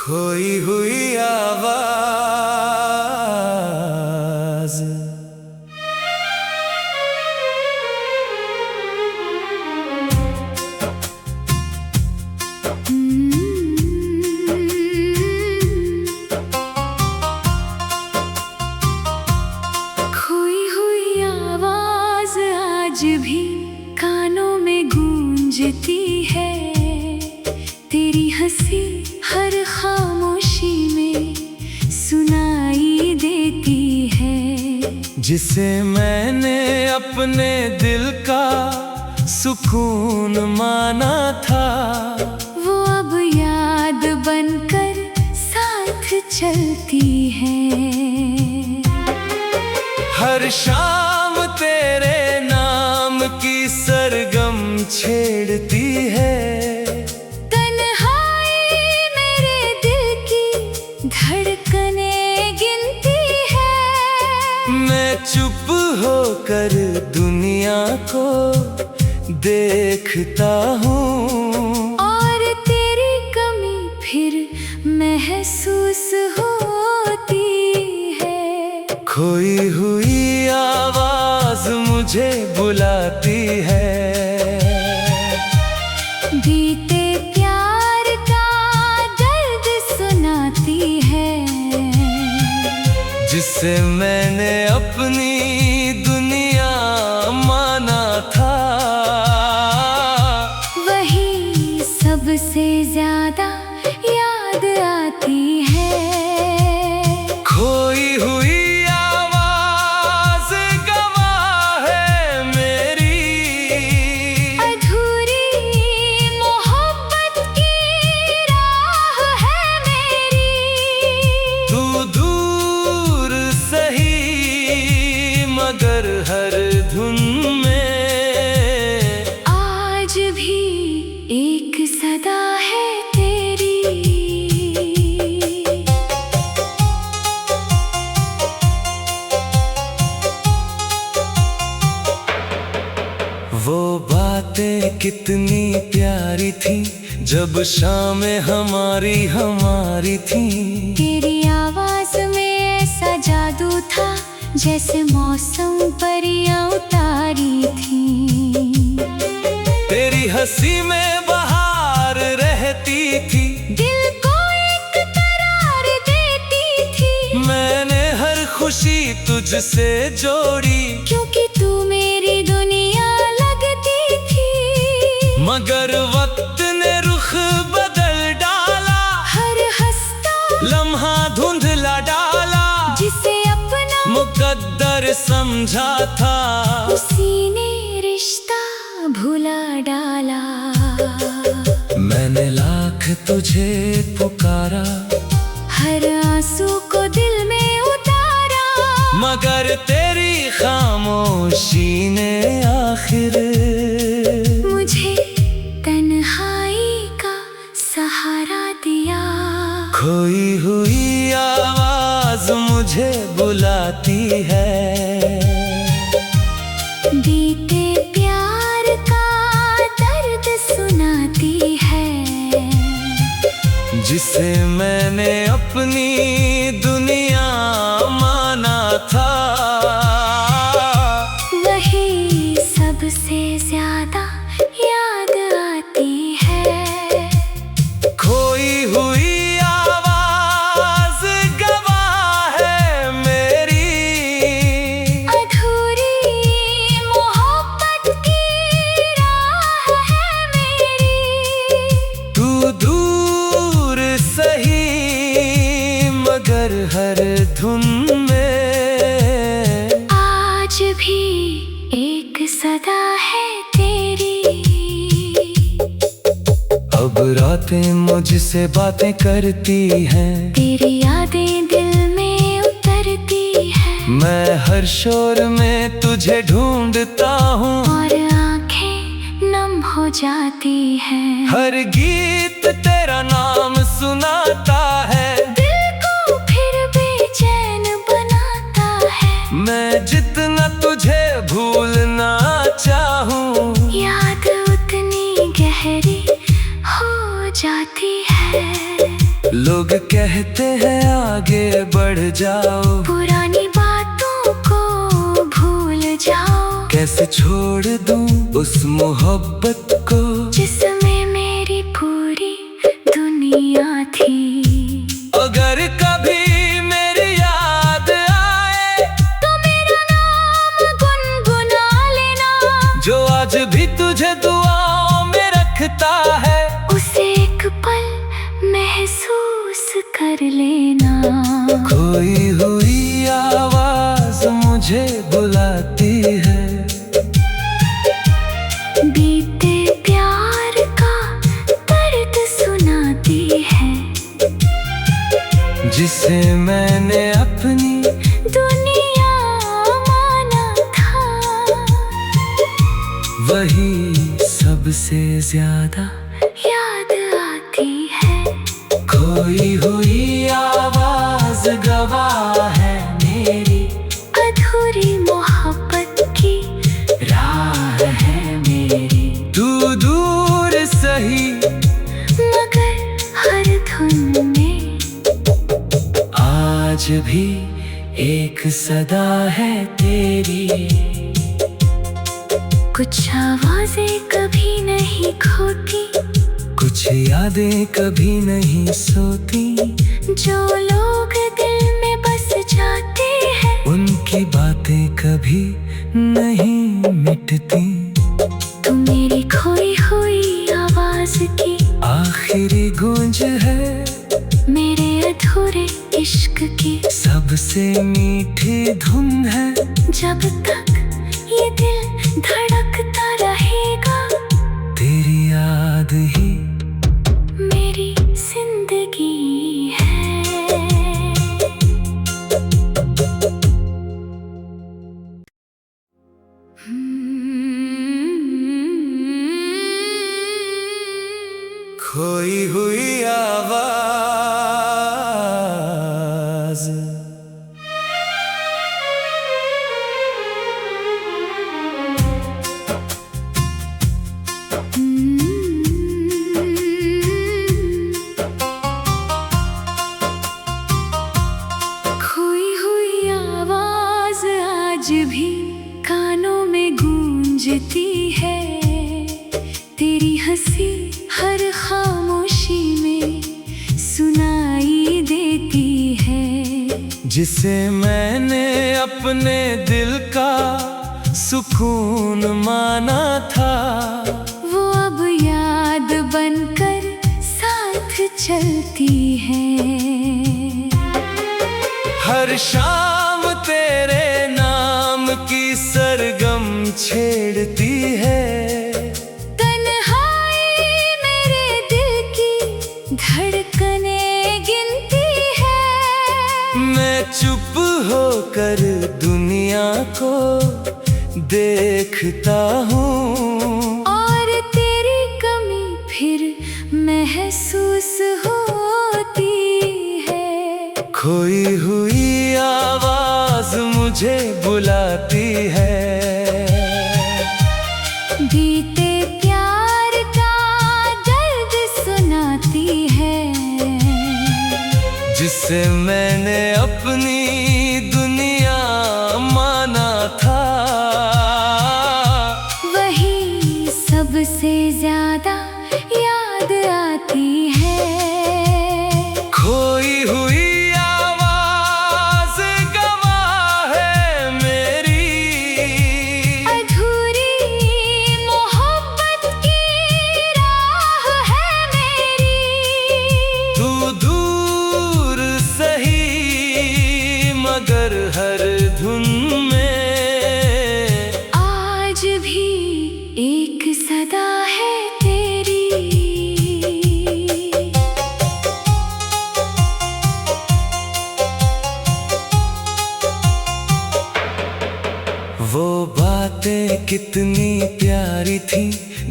खोई हुई आवाज। खोई हुई आवाज आज भी कानों में गूंजती है। तेरी हंसी हर खामोशी में सुनाई देती है। जिसे मैंने अपने दिल का सुकून माना था, वो अब याद बनकर साथ चलती है। हर शाम तेरे नाम की सरगम छेड़ती है। धड़कने गिनती है। मैं चुप होकर दुनिया को देखता हूँ, और तेरी कमी फिर महसूस होती है। खोई हुई आवाज मुझे बुलाती है। बीते प्यार का दर्द सुनाती है। जिसे मैंने अपनी दुनिया माना था, वही सबसे ज्यादा याद आती है। खोई हुई आवाज गवाह है मेरी। अधूरी मोहब्बत की राह है मेरी। तू दूर सही मगर हर धुन में आज भी एक सदा है तेरी। वो बातें कितनी प्यारी थी जब शामें हमारी थी। तेरी आवाज में ऐसा जादू था जैसे मौसम परियां उतारी थी। तेरी हंसी में बहार रहती थी, दिल को एक करार देती थी। मैंने हर खुशी तुझसे जोड़ी, क्योंकि तू मेरी दुनिया लगती थी। मगर वक्त ने रुख बदल डाला, हर हंसता लम्हा धुंधला डाला। जिसे अपना मुकद्दर समझा था, उसी ने रिश्ता भुला डाला। मैंने लाख तुझे पुकारा, हर आंसू को दिल में उतारा। मगर तेरी खामोशी ने आखिर मुझे तन्हाई का सहारा दिया। खोई हुई आवाज मुझे बुलाती है। बीते प्यार का दर्द सुनाती है। जिसे मैंने अपनी दुनिया माना था, वही सबसे ज्यादा याद आती है। खोई हुई आवाज गवाह है मेरी। अधूरी मोहब्बत की राह है मेरी। तू दूर सही मगर हर धुन में आज भी एक सदा है तेरी। अब रातें मुझसे बातें करती हैं, तेरी यादें दिल में उतरती है। मैं हर शोर में तुझे ढूंढता हूँ, और आंखें नम हो जाती हैं। हर गीत तेरा नाम सुनाता है। दिल को फिर बेचैन बनाता है। मैं जितना तुझे भूलना चाहूँ, याद उतनी गहरी हो जाती है। लोग कहते हैं आगे बढ़ जाओ, पुरानी बातों को भूल जाओ। कैसे छोड़ दूं उस मोहब्बत को जिसमें मेरी पूरी दुनिया थी। अगर कभी मेरी याद आए तो मेरा नाम गुनगुना लेना। जो आज भी तुझे दुआओं में रखता है, उसे एक पल महसूस कर लेना। खोई हुई आवाज मुझे बुलाती है, बीते प्यार का दर्द सुनाती है। जिसे मैंने अपनी दुनिया माना था, वही सबसे ज्यादा याद आती है। खोई हुई आवाज गवाह है मेरी, अधूरी मोहब्बत की राह है मेरी। तू दूर सही मगर हर धुन में आज भी एक सदा है तेरी। कुछ आवाजें कभी नहीं खोती, कुछ यादें कभी नहीं सोती, जो लोग दिल में बस जाते हैं, उनकी बातें कभी नहीं मिटती। तू मेरी खोई हुई आवाज की आखिरी गूंज है मेरे अधूरे इश्क की। सबसे मीठी धुन है, जब तक ये दिल धड़कता रहेगा, तेरी याद ही मेरी जिंदगी है। खोई हुई आवाज। खोई हुई आवाज आज भी कानों में गूंजती है। तेरी हंसी हर खामोशी में सुनाई देती है। जिसे मैंने अपने दिल का सुकून माना था, वो अब याद बनकर साथ चलती है। हर शाम तेरे नाम की सरगम छेड़ती है। तन्हाई मेरे दिल की धड़कने गिनती है। मैं चुप होकर दुनिया को देखता हूँ, और तेरी कमी फिर महसूस होती है। खोई हुई आवाज मुझे बुलाती है, बीते प्यार का दर्द सुनाती है। जिसे मैंने अपनी दुनिया माना था, वही सबसे ज्यादा याद आती है। खोई हुई आवाज गवाह है मेरी, अधूरी मोहब्बत की राह है मेरी। तू दूर सही मगर हर धुन में आज भी एक सदा है तेरी। वो बातें कितनी प्यारी थी,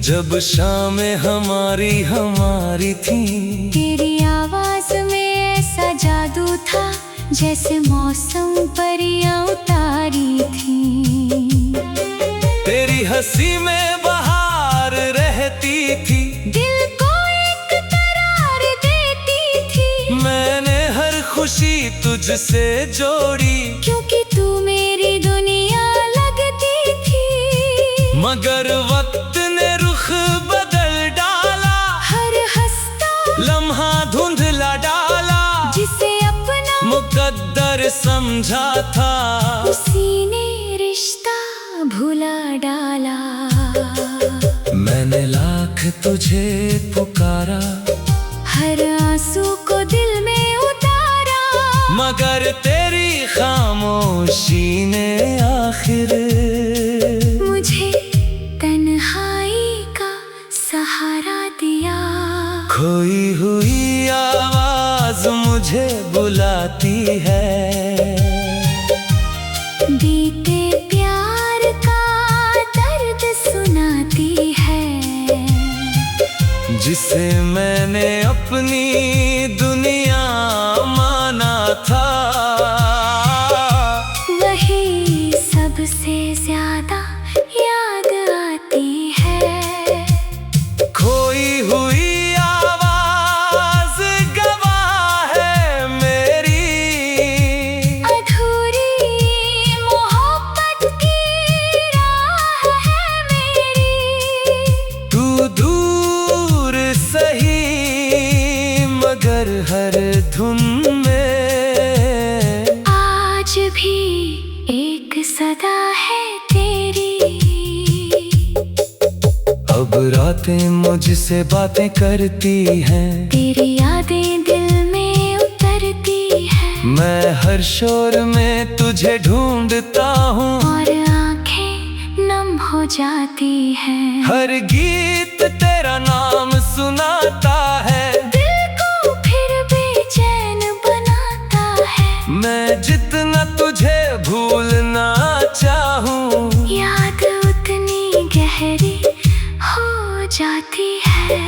जब शामें हमारी थी। तेरी आवाज में ऐसा जादू था, जैसे मौसम परियां उतारी थी। तेरी हंसी में बहार रहती थी, दिल को एक करार देती थी। मैं तुझसे जोड़ी, क्योंकि तू मेरी दुनिया लगती थी। मगर वक्त ने रुख बदल डाला, हर हंसता लम्हा धुंधला डाला, जिसे अपना मुकद्दर समझा था, उसी ने रिश्ता भुला डाला। मैंने लाख तुझे पुकारा, हर आंसू को दिल में उतारा, मगर तेरी खामोशी ने आखिर मुझे तन्हाई का सहारा दिया। खोई हुई आवाज मुझे बुलाती है, बीते प्यार का दर्द सुनाती है, जिसे मैंने अपनी दुनिया माना था, वही सबसे ज्यादा याद आती है। खोई हुई आवाज गवाह है मेरी, अधूरी मोहब्बत की राह है मेरी। तू दूर सही मगर हर धुन में आज भी एक सदा है तेरी। अब रातें मुझसे बातें करती हैं, तेरी यादें दिल में उतरती है, मैं हर शोर में तुझे ढूंढता हूँ, और आंखें नम हो जाती हैं। हर गीत तेरा नाम सुनाता है, दिल को फिर बेचैन बनाता है, मैं जितना तुझे भूलना चाहूँ, याद उतनी गहरी हो जाती है।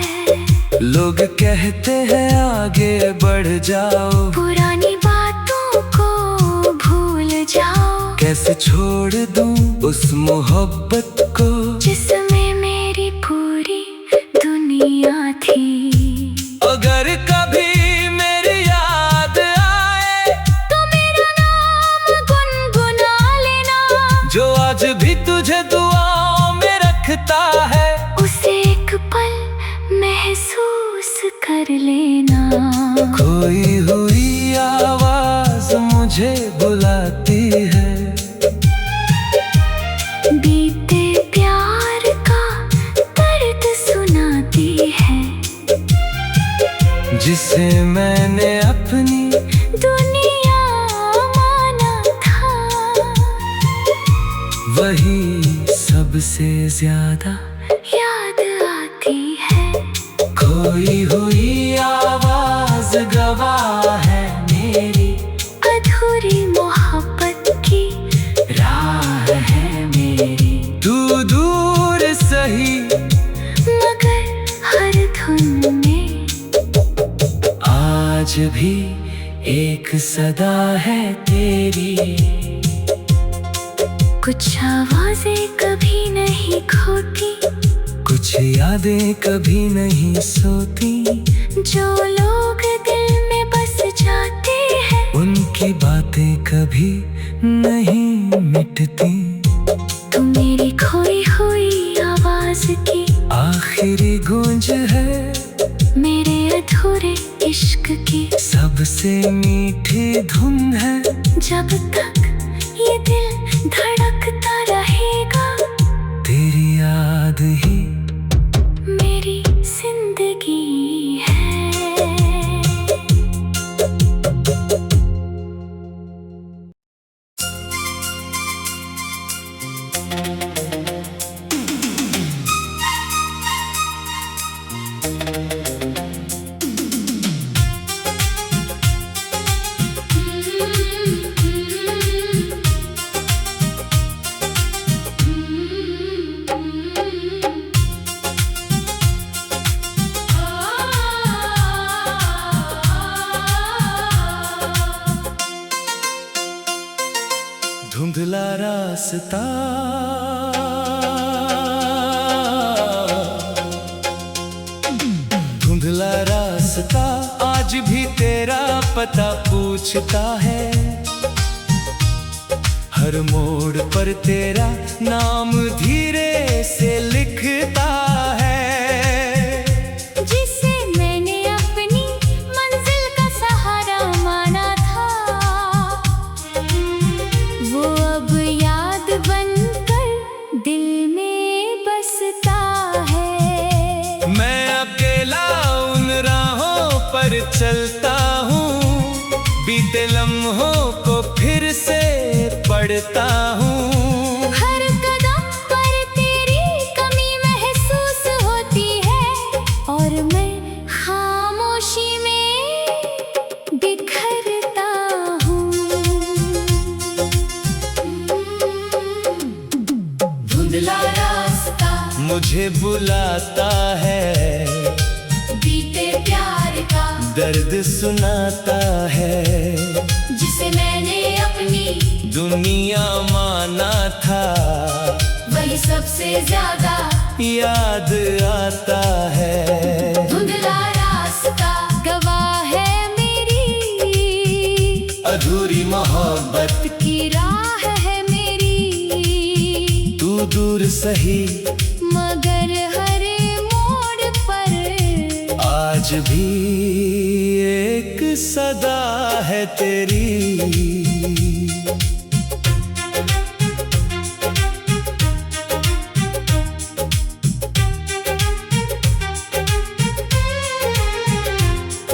लोग कहते हैं आगे बढ़ जाओ, पुरानी बातों को भूल जाओ, कैसे छोड़ दूँ उस मोहब्बत को, जिसमें मेरी पूरी दुनिया थी। अगर कभी मेरी याद आए तो मेरा नाम गुनगुना लेना, जो आज भी तुझे दुआओं में रखता है, उसे एक पल महसूस कर लेना। खोई हुई आवाज मुझे बुलाती है, बीते प्यार का दर्द सुनाती है, जिसे मैंने अपनी दुनिया माना था, वही सबसे ज्यादा याद आती है। खोई हुई आवाज गवाह है मेरी, अधूरी मोहब्बत की राह है मेरी। तू दूर सही मगर हर धुन में आज भी एक सदा है तेरी। कुछ आवाजें कभी नहीं खोती, कुछ यादें कभी नहीं सोती, जो लोग दिल में बस जाते हैं, उनकी बातें कभी नहीं मिटती। तू मेरी खोई हुई आवाज की आखिरी गूंज है, मेरे अधूरे इश्क की सबसे मीठी धुन है। जब तक ये दिल धड़कता रहेगा, तेरी याद ही मेरी जिंदगी है। धुंधला रास्ता धुंधला रास्ता आज भी तेरा पता पूछता है। हर मोड़ पर तेरा नाम धीरे से लिखता है। जिसे मैंने अपनी मंजिल का सहारा माना था, वो अब याद बनकर दिल में बसता है। मैं अकेला उन राहों पर चलता हूँ, बीते लम्हों को फिर से पढ़ता हूँ। हर कदम पर तेरी कमी महसूस होती है, और मैं खामोशी में बिखरता हूँ। धुंधला रास्ता मुझे बुलाता है, बीते प्यार का दर्द सुनाता है। जिसे मैंने अपनी दुनिया माना था, वही सबसे ज्यादा याद आता है। धुंधला रास्ता गवाह है मेरी, अधूरी मोहब्बत की राह है मेरी। तू दूर सही मगर हर मोड़ पर आज भी एक सदा है तेरी।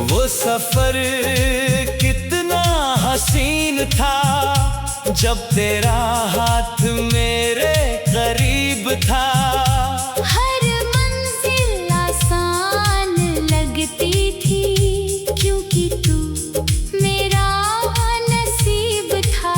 वो सफर कितना हसीन था, जब तेरा हाथ मेरे करीब था। हर मंजिल आसान लगती थी, क्योंकि तू मेरा नसीब था।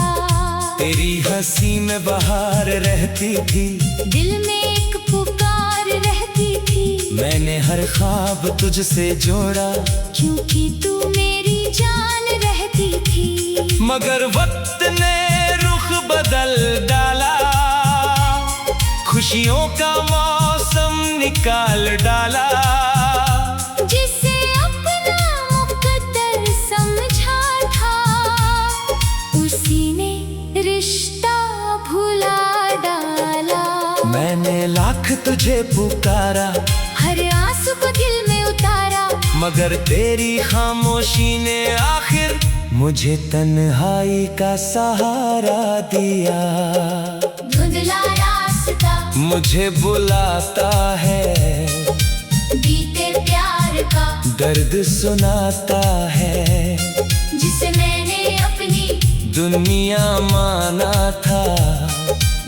तेरी हंसी में बहार रहती थी, दिल में एक पुकार रहती थी। मैंने हर ख्वाब तुझसे जोड़ा, क्योंकि तू मेरी जान रहती थी। मगर वक्त ने रुख बदल डाला, खुशियों का मौसम निकाल डाला। जिसे अपना मुकद्दर समझा था, उसी ने रिश्ता भुला डाला। मैंने लाख तुझे पुकारा, हर आंसू को दिल में उतारा, मगर तेरी खामोशी ने आखिर मुझे तन्हाई का सहारा दिया। धुंधला रास्ता मुझे बुलाता है, बीते प्यार का दर्द सुनाता है। जिसे मैंने अपनी दुनिया माना था,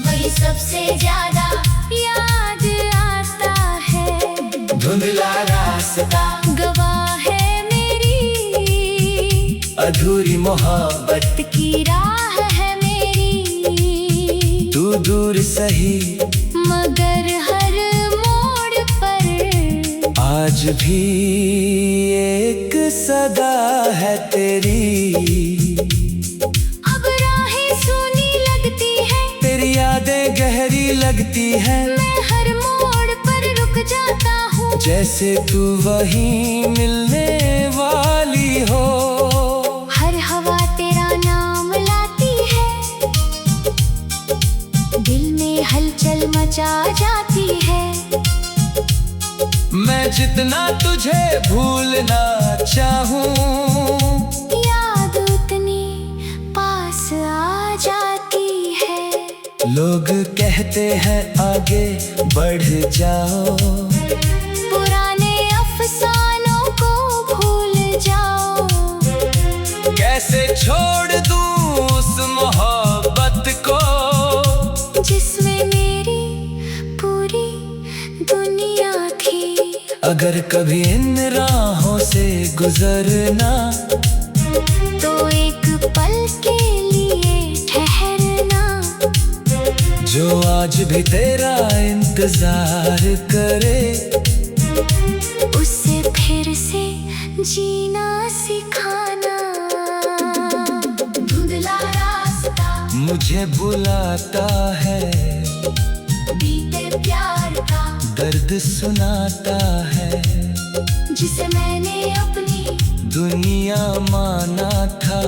वही सबसे ज्यादा याद आता है। धुंधला रास्ता गवाह है मेरी, अधूरी मोहब्बत की राह है मेरी। तू दूर सही मगर हर मोड़ पर आज भी एक सदा है तेरी। अब राहें सूनी लगती है, तेरी यादें गहरी लगती है, मैं हर मोड़ पर रुक जाता हूँ। जैसे तू वहीं मिलने वाली हो। हर हवा तेरा नाम लाती है, दिल में हलचल मचा जाती है। मैं जितना तुझे भूलना चाहूँ, याद उतनी पास आ जाती है। लोग कहते हैं आगे बढ़ जाओ, पुराने अफसानों को भूल जाओ। कैसे छोड़ दूँ उस मोहब्बत को, जिसमें मेरी पूरी दुनिया थी। अगर कभी इन राहों से गुजरना, तो एक पल के लिए ठहरना। जो आज भी तेरा इंतजार करे, उससे फिर से जीना सिखाना। धुंधला रास्ता मुझे बुलाता है, बीते प्यार का दर्द सुनाता है। जिसे मैंने अपनी दुनिया माना था,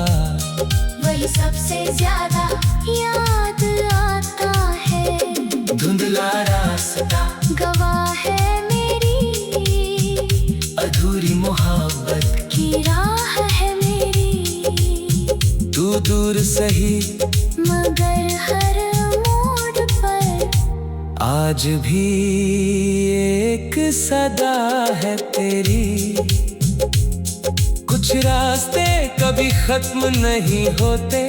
वही सबसे ज्यादा याद आता है। धुंधला रास्ता गवाह है मेरी अधूरी मोहब्बत की राह है मेरी। तू दूर सही मगर हर मोड़ पर आज भी एक सदा है तेरी। कुछ रास्ते कभी खत्म नहीं होते,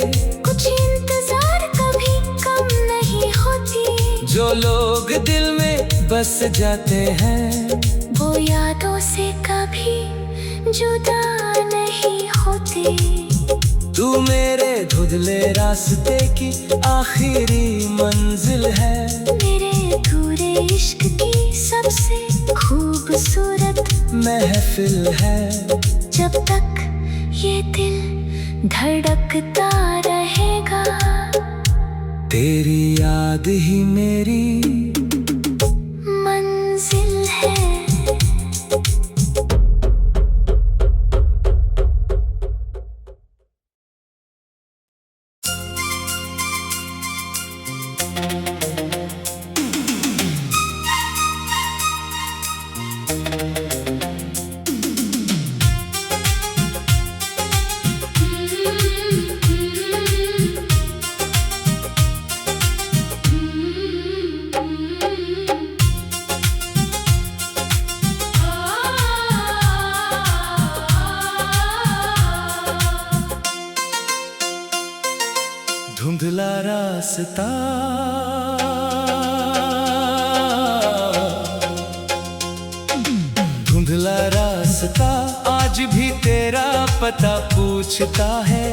कुछ इंतजार कभी कम नहीं होती। जो लोग दिल में बस जाते हैं वो यादों से कभी जुदा नहीं होते। तू मेरे धुंधले रास्ते की आखिरी मंजिल है। मेरे अधूरे इश्क की सबसे खूबसूरत महफिल है। जब तक ये दिल धड़कता रहेगा, तेरी याद ही मेरी मंजिल है। धुंधला रास्ता धुंधला रास्ता आज भी तेरा पता पूछता है।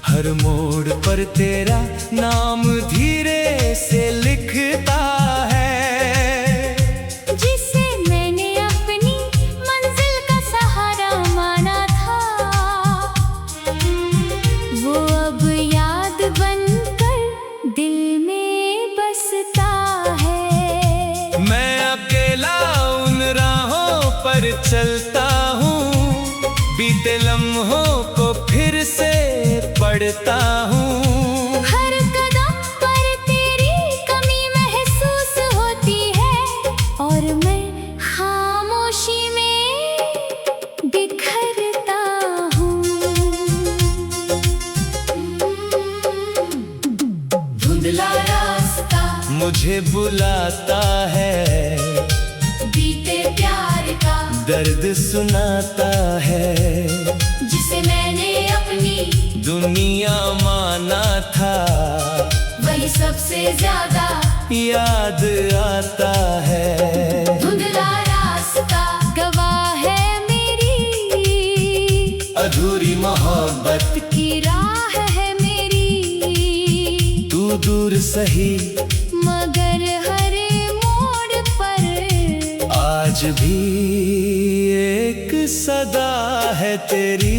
हर मोड़ पर तेरा नाम धीरे से लिखता है। जिसे मैंने अपनी मंजिल का सहारा माना था, वो अब याद बनकर दिल में बसता है। मैं अकेला उन राहों पर चलता हूँ, बीते लम्हों को फिर से पढ़ता हूँ। हर कदम पर तेरी कमी महसूस होती है और मैं खामोशी में बिखरता हूँ। धुंधला रास्ता मुझे बुलाता है, बीते प्यार का दर्द सुनाता है। जिसे मैंने अपनी दुनिया माना था, वही सबसे ज्यादा याद आता है। धुंधला रास्ता गवाह है मेरी अधूरी मोहब्बत की राह है मेरी। तू दूर सही मगर हर मोड़ पर आज भी एक सदा है तेरी।